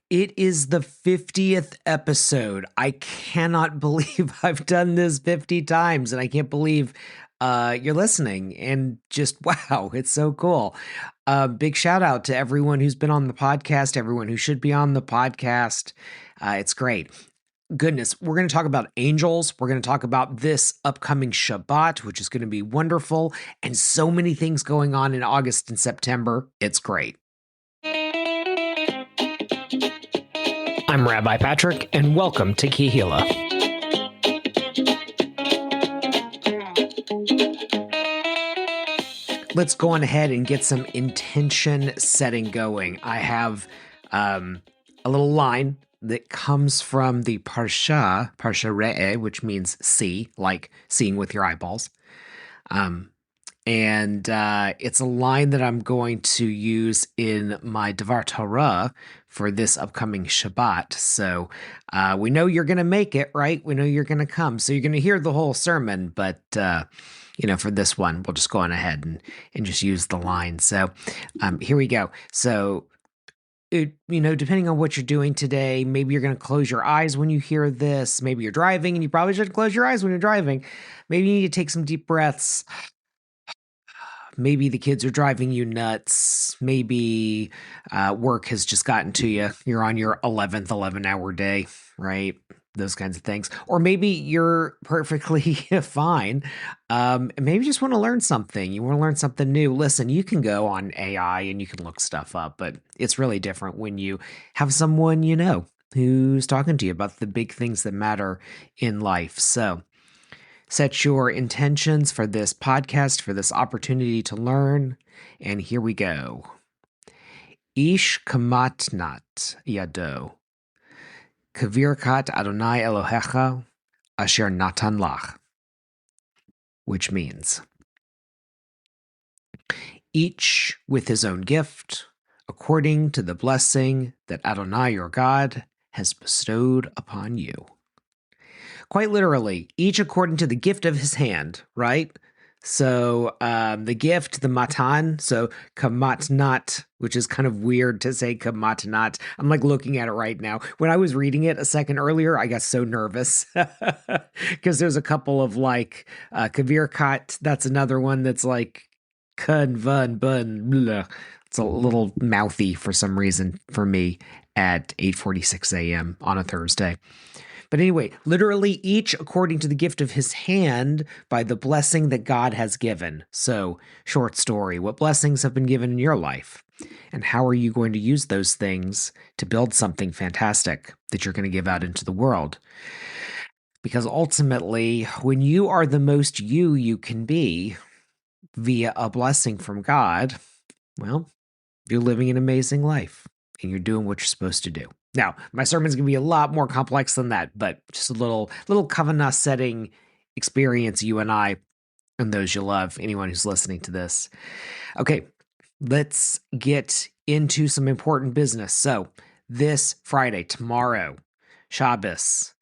It is the 50th episode. I cannot believe I've done this 50 times, and I can't believe you're listening. And just wow, it's so cool. Big shout out to everyone who's been on the podcast, everyone who should be on the podcast. It's great. Goodness, we're going to talk about angels. We're going to talk about this upcoming Shabbat, which is going to be wonderful, and so many things going on in August and September. It's great. I'm Rabbi Patrick, and welcome to Kehillah. Let's go on ahead and get some intention setting going. I have a little line that comes from the Parsha Re'eh, which means see, like seeing with your eyeballs. And it's a line that I'm going to use in my Devar Torah for this upcoming Shabbat. So we know you're going to make it, right? We know you're going to come. So you're going to hear the whole sermon, but for this one, we'll just go on ahead and just use the line. So here we go. So, depending on what you're doing today, maybe you're going to close your eyes when you hear this. Maybe you're driving and you probably should close your eyes when you're driving. Maybe you need to take some deep breaths. Maybe the kids are driving you nuts. Maybe work has just gotten to you. You're on your 11th 11-hour day, right? Those kinds of things. Or maybe you're perfectly fine. Maybe you just want to learn something. You want to learn something new. Listen, you can go on AI and you can look stuff up, but it's really different when you have someone you know who's talking to you about the big things that matter in life. So set your intentions for this podcast, for this opportunity to learn, and here we go. Ish kamatnat yado, kavirkat Adonai Elohecha, asher natan lach, which means each with his own gift, according to the blessing that Adonai your God has bestowed upon you. Quite literally, each according to the gift of his hand, right? So the gift, the matan, so kamatnat, which is kind of weird to say kamatnat. I'm like looking at it right now. When I was reading it a second earlier, I got so nervous because there's a couple of like kavirkat. That's another one that's like kun, vun, bun, blah. It's a little mouthy for some reason for me at 8:46 a.m. on a Thursday. But anyway, literally each according to the gift of his hand by the blessing that God has given. So, short story, what blessings have been given in your life? And how are you going to use those things to build something fantastic that you're going to give out into the world? Because ultimately, when you are the most you can be via a blessing from God, well, you're living an amazing life and you're doing what you're supposed to do. Now, my sermon's going to be a lot more complex than that, but just a little kavanah setting experience, you and I, and those you love, anyone who's listening to this. Okay, let's get into some important business. So, this Friday, tomorrow, Shabbos,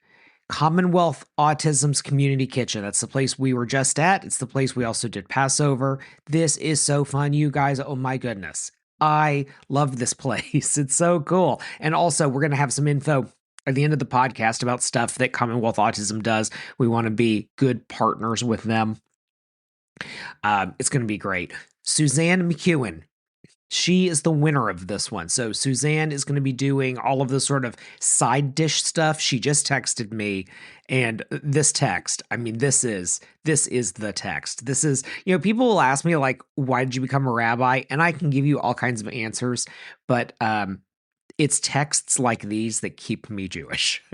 Commonwealth Autism's Community Kitchen. That's the place we were just at. It's the place we also did Passover. This is so fun, you guys. Oh my goodness. I love this place. It's so cool. And also, we're going to have some info at the end of the podcast about stuff that Commonwealth Autism does. We want to be good partners with them. It's going to be great. Suzanne McEwen, she is the winner of this one. So Suzanne is going to be doing all of the sort of side dish stuff. She just texted me, and this text, I mean, this is the text. This is, people will ask me like, why did you become a rabbi? And I can give you all kinds of answers, but it's texts like these that keep me Jewish.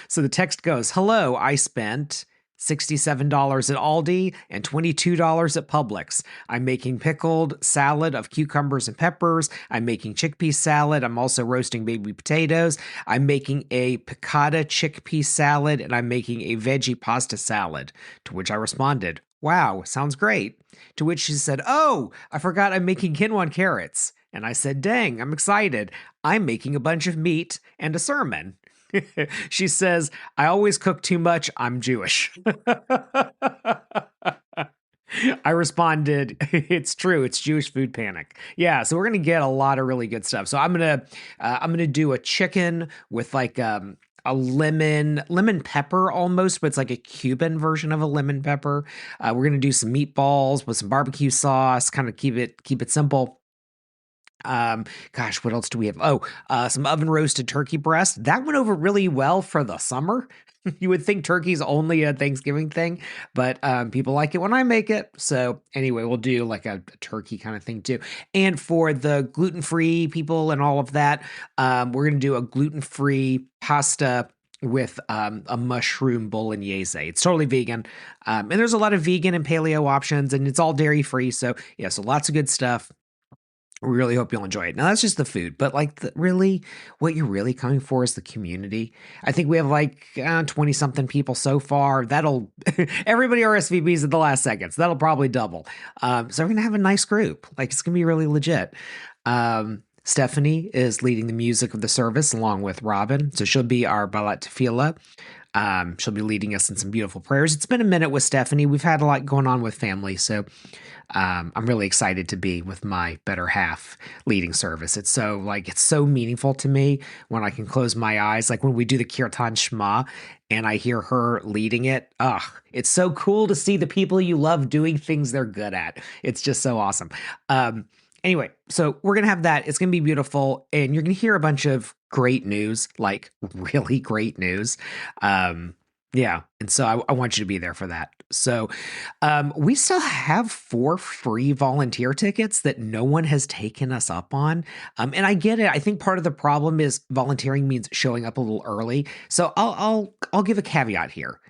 So the text goes, hello, I spent $67 at Aldi and $22 at Publix. I'm making pickled salad of cucumbers and peppers. I'm making chickpea salad. I'm also roasting baby potatoes. I'm making a piccata chickpea salad, and I'm making a veggie pasta salad. To which I responded, wow, sounds great. To which she said, oh, I forgot I'm making quinoa carrots. And I said, dang, I'm excited. I'm making a bunch of meat and a sermon. She says, I always cook too much. I'm Jewish. I responded, "It's true. It's Jewish food panic." Yeah, so we're gonna get a lot of really good stuff. So I'm gonna do a chicken with like a lemon pepper almost, but it's like a Cuban version of a lemon pepper. We're gonna do some meatballs with some barbecue sauce, kind of keep it simple. Gosh, what else do we have? Oh, some oven roasted turkey breast. That went over really well for the summer. You would think turkey's only a Thanksgiving thing, but people like it when I make it. So anyway, we'll do like a turkey kind of thing too. And for the gluten-free people and all of that, we're gonna do a gluten-free pasta with a mushroom bolognese. It's totally vegan. And there's a lot of vegan and paleo options, and it's all dairy free. So yeah, so lots of good stuff. We really hope you'll enjoy it. Now that's just the food, but like really, what you're really coming for is the community. I think we have like 20 something people so far. That'll everybody RSVPs at the last seconds. That'll probably double. So we're gonna have a nice group. Like it's gonna be really legit. Stephanie is leading the music of the service along with Robin, so she'll be our Balat Tefillah. She'll be leading us in some beautiful prayers. It's been a minute with Stephanie. We've had a lot going on with family, so I'm really excited to be with my better half leading service. It's so meaningful to me when I can close my eyes, like when we do the Kirtan Shema and I hear her leading it. It's so cool to see the people you love doing things they're good at. It's just so awesome. Anyway, so we're going to have that. It's going to be beautiful. And you're going to hear a bunch of great news, like really great news. Yeah. And so I want you to be there for that. So we still have 4 free volunteer tickets that no one has taken us up on. And I get it. I think part of the problem is volunteering means showing up a little early. So I'll give a caveat here.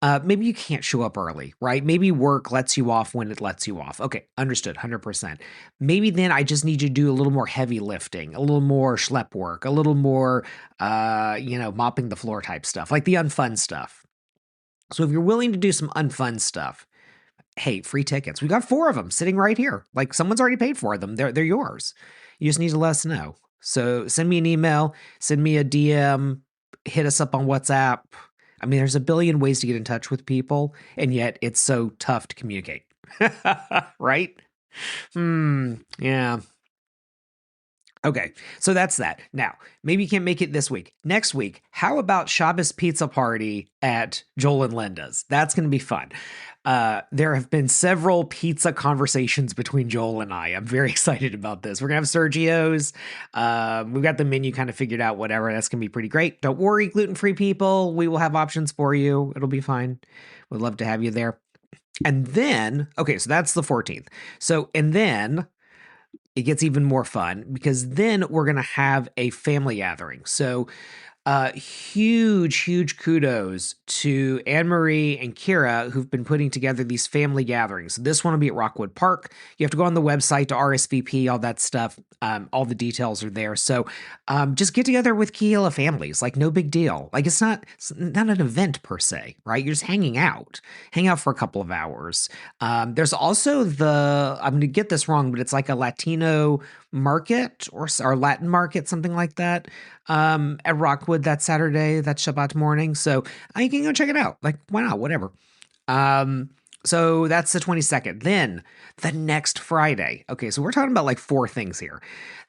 Maybe you can't show up early, right? Maybe work lets you off when it lets you off. Okay, understood, 100%. Maybe then I just need you to do a little more heavy lifting, a little more schlep work, a little more, mopping the floor type stuff, like the unfun stuff. So if you're willing to do some unfun stuff, hey, free tickets. We got 4 of them sitting right here. Like someone's already paid for them. They're yours. You just need to let us know. So send me an email, send me a DM, hit us up on WhatsApp. I mean, there's a billion ways to get in touch with people, and yet it's so tough to communicate. Right? Yeah. Okay, so that's that. Now, maybe you can't make it this week. Next week, how about Shabbos pizza party at Joel and Linda's? That's going to be fun. There have been several pizza conversations between Joel and I. I'm very excited about this. We're going to have Sergio's. We've got the menu kind of figured out, whatever. That's going to be pretty great. Don't worry, gluten-free people. We will have options for you. It'll be fine. We'd love to have you there. And then, okay, so that's the 14th. And then it gets even more fun because then we're going to have a family gathering. So huge kudos to Anne-Marie and Kira, who've been putting together these family gatherings. So this one will be at Rockwood Park. You have to go on the website to RSVP, all that stuff. All the details are there. So just get together with Kehillah families. Like, no big deal. Like, it's not an event per se, right? You're just hanging out. Hang out for a couple of hours. There's also I'm going to get this wrong, but it's like a Latino market or Latin market, something like that, at Rockwood that Saturday, that Shabbat morning. So you can go check it out. Like, why not? Whatever. So that's the 22nd. Then the next Friday. Okay, so we're talking about like 4 things here.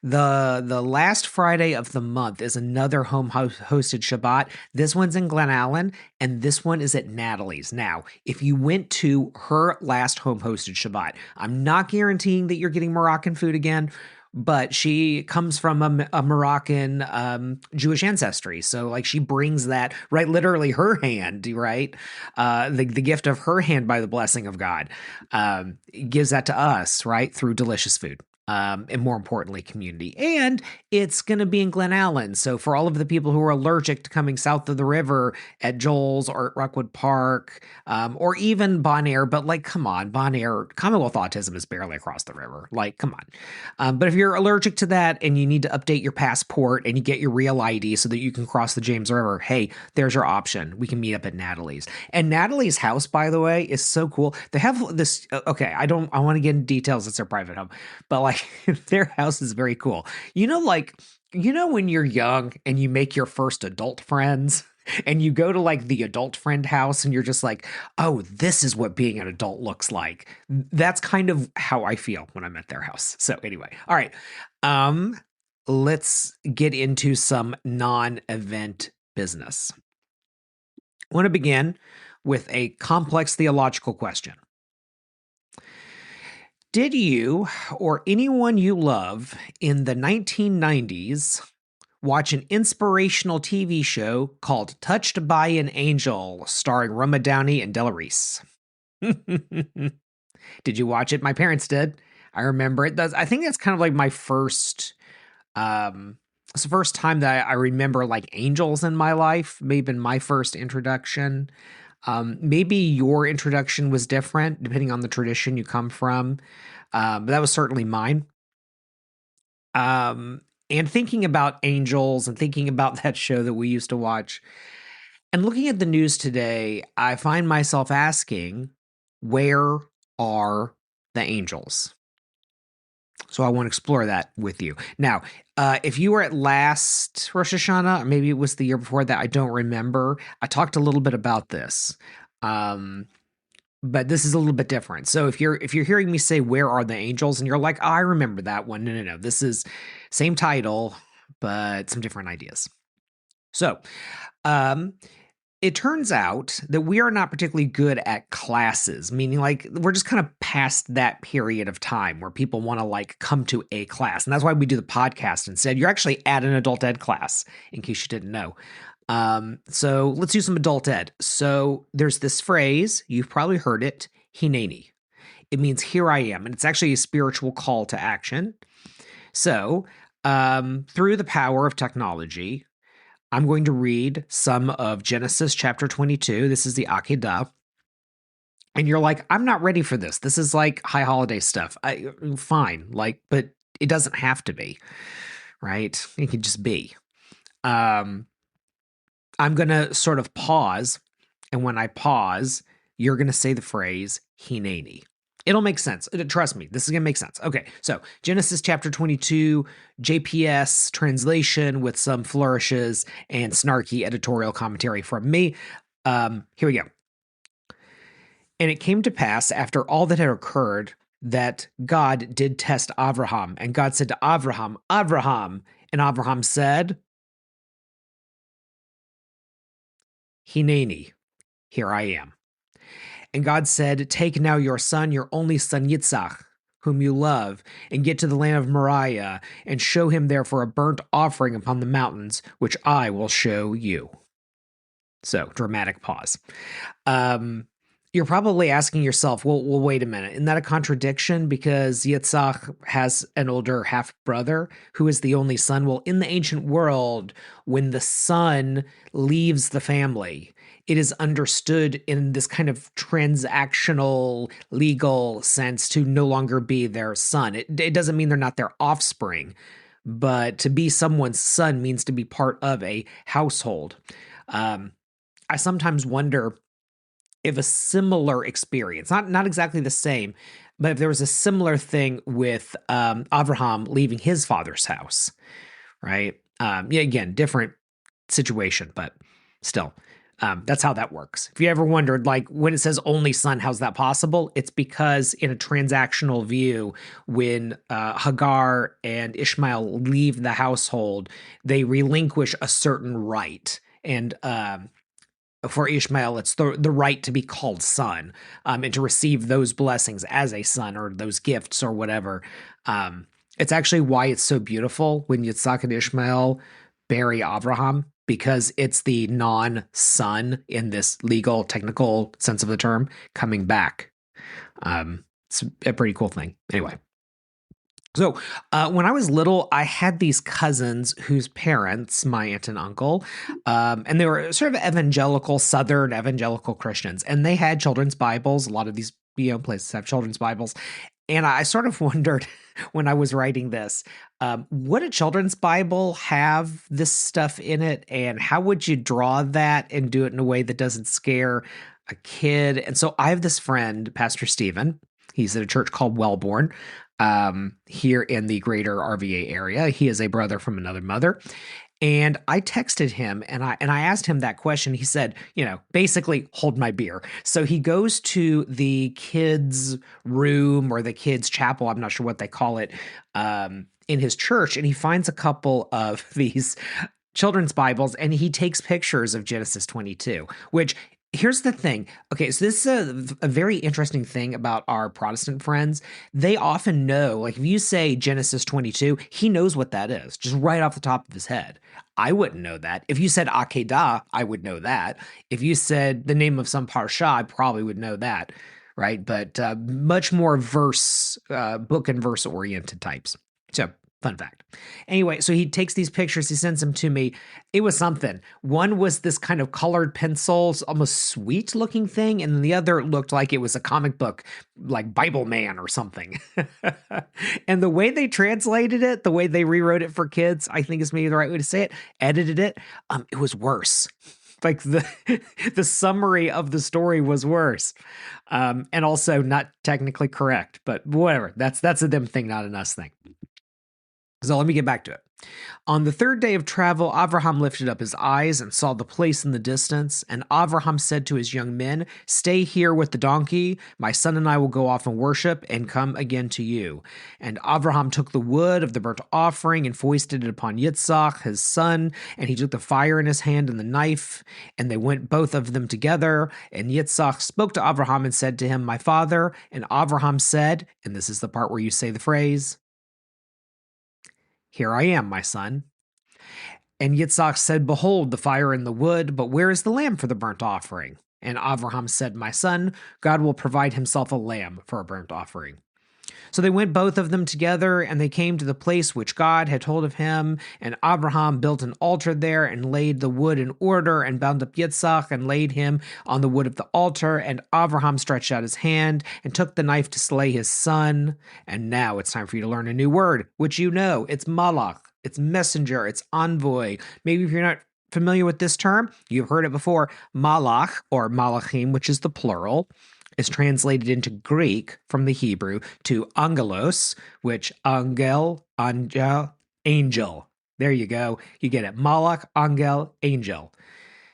The last Friday of the month is another home hosted Shabbat. This one's in Glen Allen, and this one is at Natalie's. Now, if you went to her last home hosted Shabbat, I'm not guaranteeing that you're getting Moroccan food again, but she comes from a Moroccan Jewish ancestry. So like she brings that, right? Literally her hand, right? The gift of her hand by the blessing of God gives that to us, right? Through delicious food. And more importantly, community. And it's going to be in Glen Allen. So for all of the people who are allergic to coming south of the river at Joel's or at Rockwood Park, or even Bon Air, but like, come on, Bon Air, Commonwealth Autism is barely across the river. Like, come on. But if you're allergic to that and you need to update your passport and you get your real ID so that you can cross the James River, hey, there's your option. We can meet up at Natalie's. And Natalie's house, by the way, is so cool. They have this, okay, I want to get into details. It's their private home, but like, their house is very cool. When you're young and you make your first adult friends And you go to like the adult friend house and you're just like, oh, this is what being an adult looks like. That's kind of how I feel when I'm at their house. So anyway, all right. Um, let's get into some non-event business. I want to begin with a complex theological question. Did you or anyone you love in the 1990s watch an inspirational TV show called Touched by an Angel, starring Roma Downey and Della Reese? Did you watch it? My parents did. I remember it. I think that's kind of like my first, it's the first time that I remember like angels in my life, maybe my first introduction. Maybe your introduction was different depending on the tradition you come from. But that was certainly mine. And thinking about angels and thinking about that show that we used to watch and looking at the news today, I find myself asking, where are the angels? So I want to explore that with you. Now, if you were at last Rosh Hashanah, or maybe it was the year before that, I don't remember. I talked a little bit about this. But this is a little bit different. So if you're hearing me say where are the angels and you're like, oh, I remember that one. No. This is same title, but some different ideas. So it turns out that we are not particularly good at classes, meaning like we're just kind of past that period of time where people want to like come to a class. And that's why we do the podcast instead. You're actually at an adult ed class, in case you didn't know. So let's do some adult ed. So there's this phrase, you've probably heard it, Hineini. It means here I am, and it's actually a spiritual call to action. So through the power of technology, I'm going to read some of Genesis chapter 22. This is the Akedah. And you're like, I'm not ready for this. This is like high holiday stuff. Fine, like, but it doesn't have to be, right? It can just be. I'm going to sort of pause, and when I pause, you're going to say the phrase Hineini. It'll make sense. Trust me, this is going to make sense. Okay, so Genesis chapter 22, JPS translation with some flourishes and snarky editorial commentary from me. Here we go. And it came to pass after all that had occurred that God did test Avraham, and God said to Avraham, Avraham, and Avraham said, Hineini, here I am. And God said, take now your son, your only son Yitzhak, whom you love, and get to the land of Moriah, and show him there for a burnt offering upon the mountains, which I will show you. So, dramatic pause. You're probably asking yourself, well, wait a minute. Isn't that a contradiction? Because Yitzhak has an older half-brother who is the only son. Well, in the ancient world, when the son leaves the family, it is understood in this kind of transactional legal sense to no longer be their son. It doesn't mean they're not their offspring, but to be someone's son means to be part of a household. I sometimes wonder if a similar experience, not exactly the same, but if there was a similar thing with Avraham leaving his father's house, right? Yeah, again, different situation, but still, that's how that works. If you ever wondered, like when it says only son, how's that possible? It's because in a transactional view, when Hagar and Ishmael leave the household, they relinquish a certain right. And for Ishmael, it's the right to be called son, and to receive those blessings as a son or those gifts or whatever. It's actually why it's so beautiful when Yitzhak and Ishmael bury Avraham, because it's the non-son in this legal, technical sense of the term coming back. It's a pretty cool thing. Anyway. So when I was little, I had these cousins whose parents, my aunt and uncle, and they were sort of evangelical, Southern evangelical Christians, and they had children's Bibles. A lot of these places have children's Bibles. And I sort of wondered when I was writing this, would a children's Bible have this stuff in it? And how would you draw that and do it in a way that doesn't scare a kid? And so I have this friend, Pastor Stephen. He's at a church called Wellborn here in the greater RVA area. He is a brother from another mother. And I texted him and I asked him that question. He said, basically hold my beer. So he goes to the kids' room or the kids' chapel, I'm not sure what they call it, in his church, and he finds a couple of these children's Bibles and he takes pictures of Genesis 22, which here's the thing. Okay, so this is a very interesting thing about our Protestant friends. They often know, like if you say Genesis 22, he knows what that is, just right off the top of his head. I wouldn't know that. If you said Akedah, I would know that. If you said the name of some parsha, I probably would know that, right? But much more book and verse oriented types. So fun fact. Anyway, so he takes these pictures, he sends them to me. It was something. One was this kind of colored pencils, almost sweet looking thing, and the other looked like it was a comic book, like Bible Man or something. And the way they translated it, the way they rewrote it for kids, I think is maybe the right way to say it, edited it, it was worse. Like the summary of the story was worse, and also not technically correct, but whatever. That's a them thing, not an us thing. So let me get back to it. On the third day of travel, Avraham lifted up his eyes and saw the place in the distance. And Avraham said to his young men, "Stay here with the donkey. My son and I will go off and worship and come again to you." And Avraham took the wood of the burnt offering and foisted it upon Yitzhak, his son. And he took the fire in his hand and the knife. And they went both of them together. And Yitzhak spoke to Avraham and said to him, "My father." And Avraham said, and this is the part where you say the phrase, "Here I am, my son." And Yitzhak said, "Behold, the fire and the wood, but where is the lamb for the burnt offering?" And Avraham said, "My son, God will provide himself a lamb for a burnt offering." So they went both of them together, and they came to the place which God had told of him. And Abraham built an altar there, and laid the wood in order, and bound up Yitzhak, and laid him on the wood of the altar. And Abraham stretched out his hand, and took the knife to slay his son. And now it's time for you to learn a new word, which you know. It's malach, it's messenger, it's envoy. Maybe if you're not familiar with this term, you've heard it before. Malach, or malachim, which is the plural, is translated into Greek from the Hebrew to angelos, which angel, angel. There you go. You get it. Malach, angel, angel.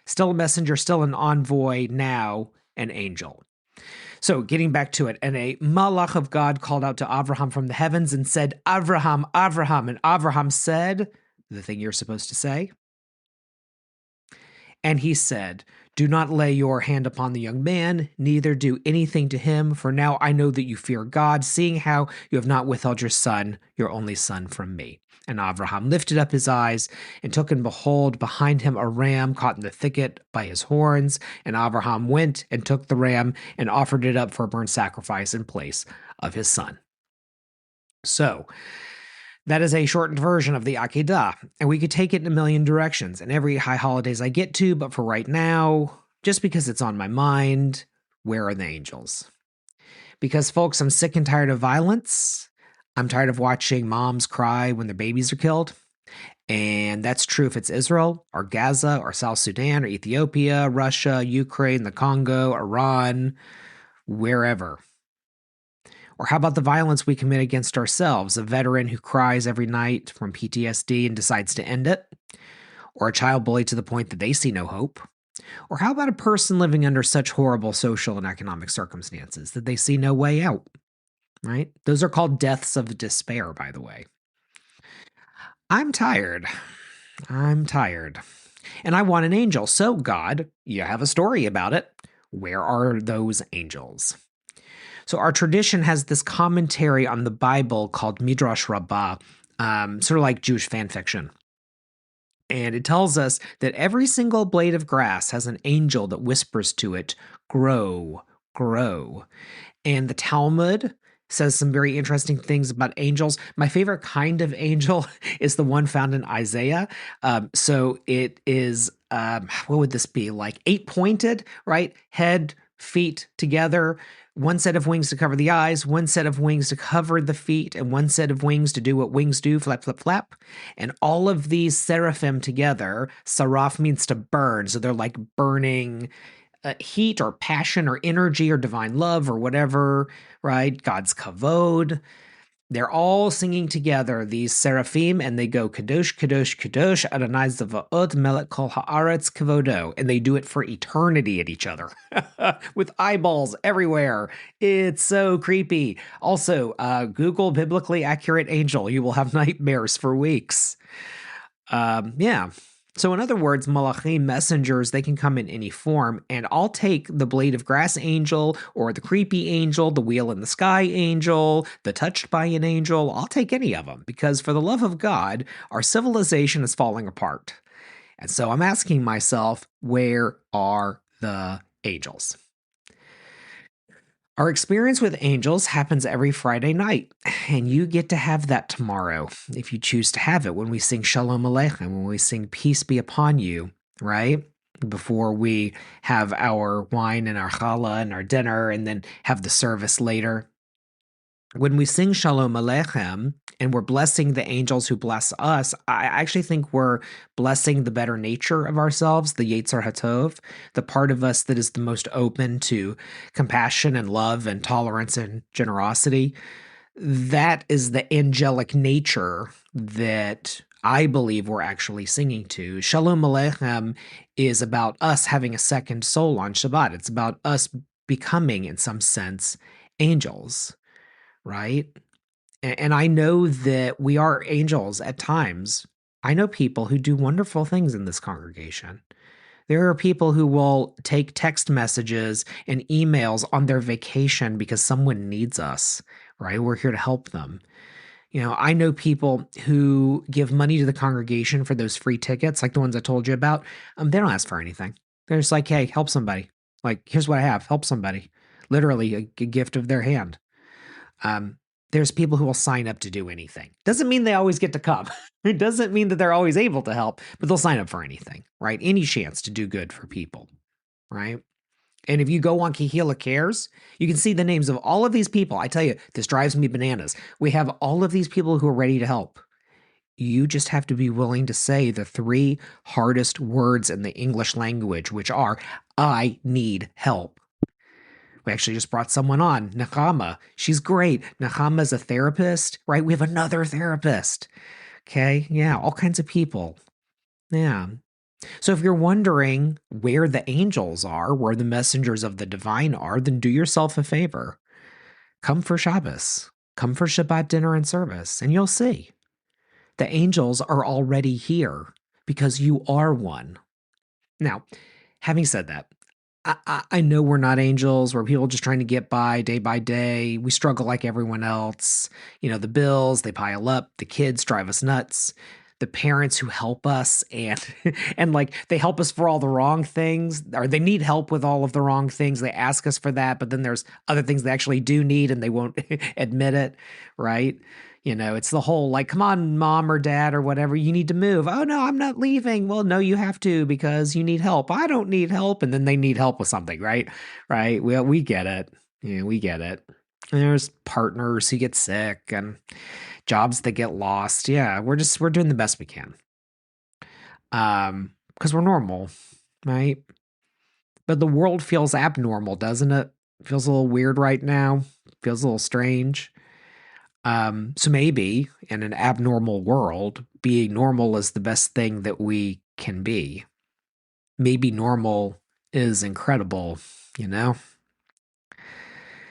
Still a messenger, still an envoy, now an angel. So getting back to it, and a malach of God called out to Avraham from the heavens and said, "Avraham, Avraham." And Avraham said, the thing you're supposed to say. And he said, "Do not lay your hand upon the young man, neither do anything to him, for now I know that you fear God, seeing how you have not withheld your son, your only son, from me." And Avraham lifted up his eyes and took, and behold, behind him a ram caught in the thicket by his horns. And Avraham went and took the ram and offered it up for a burnt sacrifice in place of his son. So, that is a shortened version of the Akedah, and we could take it in a million directions and every high holidays I get to, but for right now, just because it's on my mind, where are the angels? Because, folks, I'm sick and tired of violence. I'm tired of watching moms cry when their babies are killed. And that's true if it's Israel, or Gaza, or South Sudan, or Ethiopia, Russia, Ukraine, the Congo, Iran, wherever. Or how about the violence we commit against ourselves? A veteran who cries every night from PTSD and decides to end it? Or a child bullied to the point that they see no hope? Or how about a person living under such horrible social and economic circumstances that they see no way out? Right? Those are called deaths of despair, by the way. I'm tired. I'm tired. And I want an angel. So, God, you have a story about it. Where are those angels? So our tradition has this commentary on the Bible called Midrash Rabbah, sort of like Jewish fan fiction. And it tells us that every single blade of grass has an angel that whispers to it, "Grow, grow." And the Talmud says some very interesting things about angels. My favorite kind of angel is the one found in Isaiah. So it is, what would this be? Like 8-pointed, right? Head, feet together. One set of wings to cover the eyes, one set of wings to cover the feet, and one set of wings to do what wings do, flap, flap, flap. And all of these seraphim together, saraf means to burn, so they're like burning heat or passion or energy or divine love or whatever, right? God's kavod. They're all singing together, these seraphim, and they go Kadosh, Kadosh, Kadosh, Adonai Zavaot, Melech Kol Haaretz Kavodo, and they do it for eternity at each other with eyeballs everywhere. It's so creepy. Also, Google biblically accurate angel. You will have nightmares for weeks. Yeah. So in other words, malachim, messengers, they can come in any form, and I'll take the blade of grass angel or the creepy angel, the wheel in the sky angel, the touched by an angel. I'll take any of them because for the love of God, our civilization is falling apart. And so I'm asking myself, where are the angels? Our experience with angels happens every Friday night, and you get to have that tomorrow if you choose to have it when we sing Shalom Aleichem, when we sing Peace Be Upon You, right? Before we have our wine and our challah and our dinner and then have the service later. When we sing Shalom Aleichem and we're blessing the angels who bless us, I actually think we're blessing the better nature of ourselves, the Yetzer HaTov, the part of us that is the most open to compassion and love and tolerance and generosity. That is the angelic nature that I believe we're actually singing to. Shalom Aleichem is about us having a second soul on Shabbat. It's about us becoming, in some sense, angels. Right? And I know that we are angels at times. I know people who do wonderful things in this congregation. There are people who will take text messages and emails on their vacation because someone needs us, right? We're here to help them. You know, I know people who give money to the congregation for those free tickets, like the ones I told you about. They don't ask for anything. They're just like, hey, help somebody. Like, here's what I have. Help somebody. Literally a gift of their hand. There's people who will sign up to do anything. Doesn't mean they always get to come. It doesn't mean that they're always able to help, but they'll sign up for anything, right? Any chance to do good for people, right? And if you go on Kehillah Cares, you can see the names of all of these people. I tell you, this drives me bananas. We have all of these people who are ready to help. You just have to be willing to say the 3 hardest words in the English language, which are, I need help. We actually just brought someone on, Nechama. She's great. Nechama's a therapist, right? We have another therapist. Okay, yeah, all kinds of people. Yeah. So if you're wondering where the angels are, where the messengers of the divine are, then do yourself a favor. Come for Shabbos. Come for Shabbat dinner and service, and you'll see. The angels are already here because you are one. Now, having said that, I know we're not angels. We're people just trying to get by day. We struggle like everyone else. You know, the bills, they pile up. The kids drive us nuts. The parents who help us and like they help us for all the wrong things, or they need help with all of the wrong things. They ask us for that, but then there's other things they actually do need and they won't admit it, right? You know, it's the whole like, come on, mom or dad or whatever, you need to move. Oh, no, I'm not leaving. Well, no, you have to because you need help. I don't need help. And then they need help with something, right? Right. Well, we get it. Yeah, we get it. And there's partners who get sick and jobs that get lost. Yeah, we're doing the best we can. Because we're normal, right? But the world feels abnormal, doesn't it? Feels a little weird right now. Feels a little strange. So maybe in an abnormal world, being normal is the best thing that we can be. Maybe normal is incredible, you know?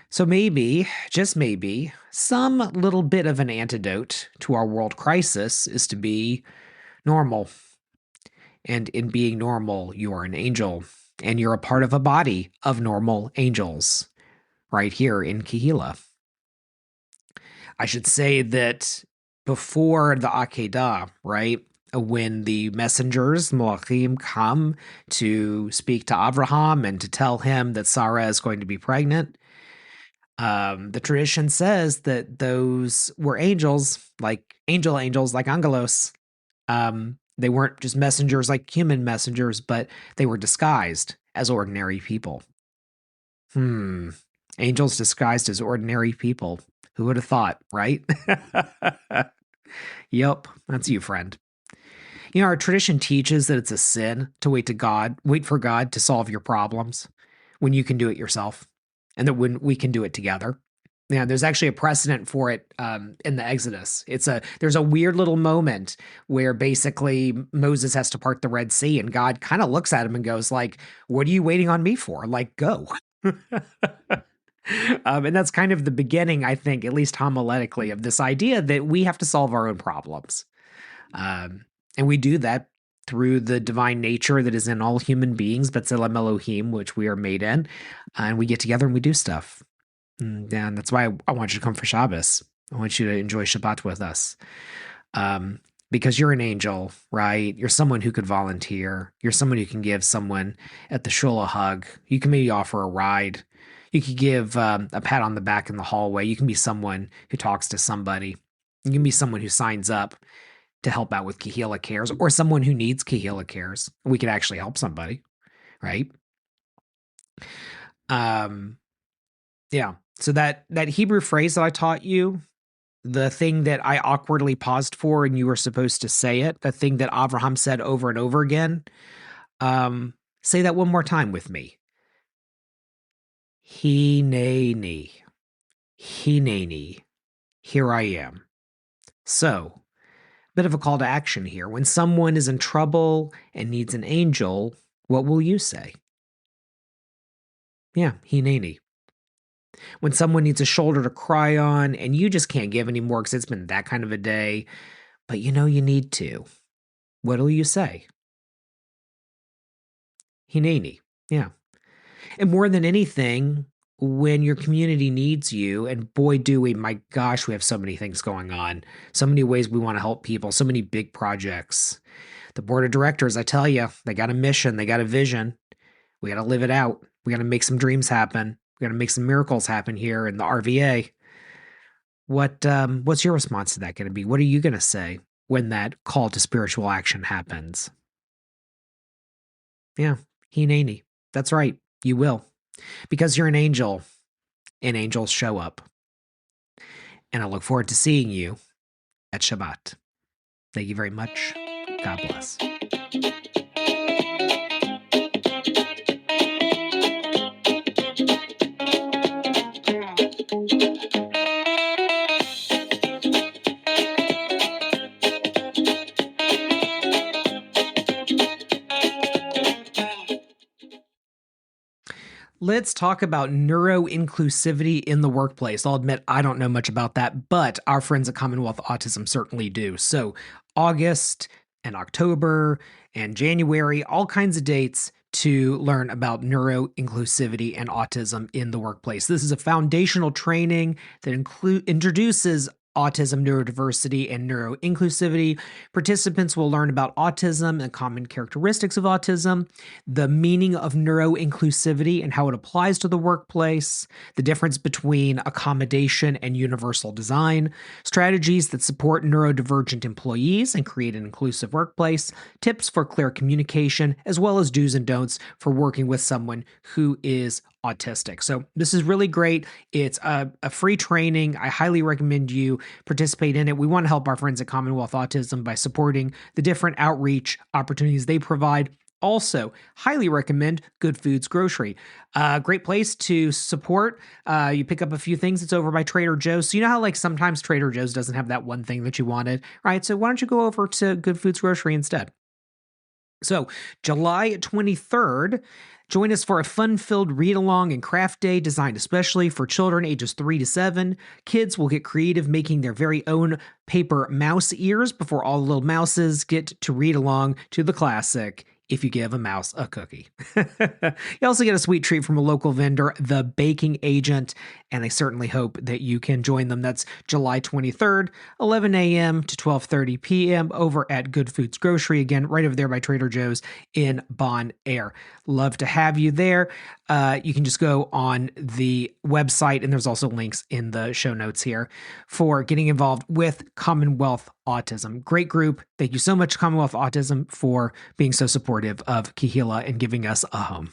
So maybe, just maybe, some little bit of an antidote to our world crisis is to be normal. And in being normal, you are an angel, and you're a part of a body of normal angels right here in Kehillah. I should say that before the Akedah, right, when the messengers, Malachim, come to speak to Avraham and to tell him that Sarah is going to be pregnant, the tradition says that those were angels, like angelos. They weren't just messengers like human messengers, but they were disguised as ordinary people. Angels disguised as ordinary people. Who would have thought, right? Yep, that's you, friend. You know, our tradition teaches that it's a sin to wait for God to solve your problems when you can do it yourself, and that when we can do it together. Yeah, there's actually a precedent for it in the Exodus. There's a weird little moment where basically Moses has to part the Red Sea, and God kind of looks at him and goes like, "What are you waiting on me for? Like, go." And that's kind of the beginning, I think, at least homiletically, of this idea that we have to solve our own problems. And we do that through the divine nature that is in all human beings, B'Tselem Elohim, which we are made in. And we get together and we do stuff. And that's why I want you to come for Shabbos. I want you to enjoy Shabbat with us. Because you're an angel, right? You're someone who could volunteer. You're someone who can give someone at the shul a hug. You can maybe offer a ride. You could give a pat on the back in the hallway. You can be someone who talks to somebody. You can be someone who signs up to help out with Kehillah cares, or someone who needs Kehillah cares. We could actually help somebody, right? Yeah. So that Hebrew phrase that I taught you, the thing that I awkwardly paused for and you were supposed to say it, the thing that Avraham said over and over again, say that one more time with me. Hineini. Hineini. Here I am. So, bit of a call to action here. When someone is in trouble and needs an angel, what will you say? Yeah, Hineini. When someone needs a shoulder to cry on and you just can't give anymore because it's been that kind of a day, but you know you need to, what'll you say? Hineini. Yeah. And more than anything, when your community needs you, and boy, do we, my gosh, we have so many things going on, so many ways we want to help people, so many big projects. The board of directors, I tell you, they got a mission, they got a vision. We got to live it out. We got to make some dreams happen. We got to make some miracles happen here in the RVA. What's your response to that going to be? What are you going to say when that call to spiritual action happens? Yeah, Hineini. That's right. You will. Because you're an angel, and angels show up. And I look forward to seeing you at Shabbat. Thank you very much. God bless. Let's talk about neuroinclusivity in the workplace. I'll admit I don't know much about that, but our friends at Commonwealth Autism certainly do. So August and October and January, all kinds of dates to learn about neuroinclusivity and autism in the workplace. This is a foundational training that introduces autism neurodiversity and neuroinclusivity. Participants will learn about autism and common characteristics of autism, the meaning of neuroinclusivity and how it applies to the workplace, the difference between accommodation and universal design, strategies that support neurodivergent employees and create an inclusive workplace, tips for clear communication, as well as do's and don'ts for working with someone who is autistic. So this is really great. It's a free training. I highly recommend you participate in it. We want to help our friends at Commonwealth Autism by supporting the different outreach opportunities they provide. Also, highly recommend Good Foods Grocery. Great place to support. You pick up a few things. It's over by Trader Joe's. So you know how like sometimes Trader Joe's doesn't have that one thing that you wanted, right? So why don't you go over to Good Foods Grocery instead? So July 23rd, join us for a fun-filled read-along and craft day designed especially for children ages 3 to 7. Kids will get creative making their very own paper mouse ears before all the little mouses get to read along to the classic If You Give a Mouse a Cookie. You also get a sweet treat from a local vendor, The Baking Agent, and I certainly hope that you can join them. That's July 23rd, 11 a.m. to 12:30 p.m. over at Good Foods Grocery, again, right over there by Trader Joe's in Bon Air. Love to have you there. You can just go on the website, and there's also links in the show notes here for getting involved with Commonwealth Autism. Great group. Thank you so much, Commonwealth Autism, for being so supportive of Kehillah and giving us a home.